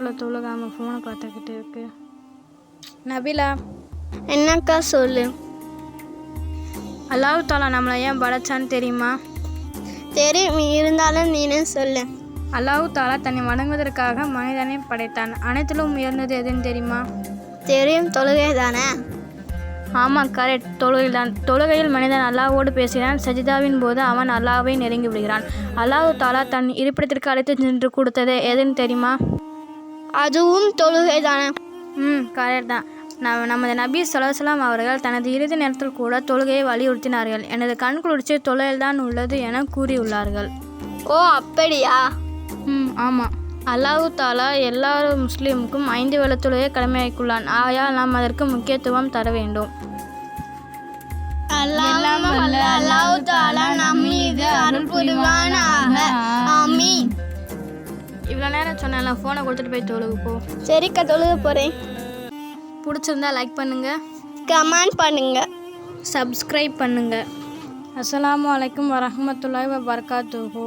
பிள்ளை தொழுகாமல் ஃபோனை பார்த்துக்கிட்டு இருக்கு. நபிலா, என்னக்கா சொல்லு. அல்லாஹ் தாலா நம்மளை ஏன் படைச்சான்னு தெரியுமா? தெரியும், இருந்தாலும் நீனே சொல்லு. அல்லாஹ் தாலா தன்னை வணங்குவதற்காக மனிதனை படைத்தான். அனைத்திலும் உயர்ந்தது எதுன்னு தெரியுமா? தெரியும், தொழுகை தானே. ஆமாம், கரெக்ட், தொழுகையில் தான். தொழுகையில் மனிதன் அல்லாஹ்வோடு பேசுகிறான். சஜிதாவின் போது அவன் அல்லாஹ்வை நெருங்கி விடுகிறான். அல்லாஹ் தாலா தன் இருப்பிடத்திற்கு அழைத்து சென்று கொடுத்தது எதுன்னு தெரியுமா? அதுவும் தொழுகை தானே. கரெக்ட் தான். நமது நபி ஸல்லல்லாஹு அவர்கள் தனது இறுதி நேரத்தில் கூட தொழுகையை வலியுறுத்தினார்கள். எனது கண் குளிர்ச்சி தொழுகையில் தான் உள்ளது என கூறியுள்ளார்கள். ஓ, அப்படியா? ஆமாம். அல்லாஹ் தாலா எல்லா முஸ்லீமுக்கும் 5 வேளை தொழுகையை கடமையாக்கியுள்ளான். ஆகையால் நாம் அதற்கு முக்கியத்துவம் தர வேண்டும். அல்லாஹ் தாலா நம் மீது அருள் புரிவானாக. ஆமீன். இவ்வளோ நேரம் சொன்னேன்ல, ஃபோனை கொடுத்துட்டு போய் தொழுகு போ. சரிக்கா, தொழுக போகிறேன். பிடிச்சிருந்தா லைக் பண்ணுங்கள், கமெண்ட் பண்ணுங்க, சப்ஸ்கிரைப் பண்ணுங்கள். அஸ்ஸலாமு அலைக்கும் வரஹ்மத்துல்லாஹி வபரகாத்துஹு.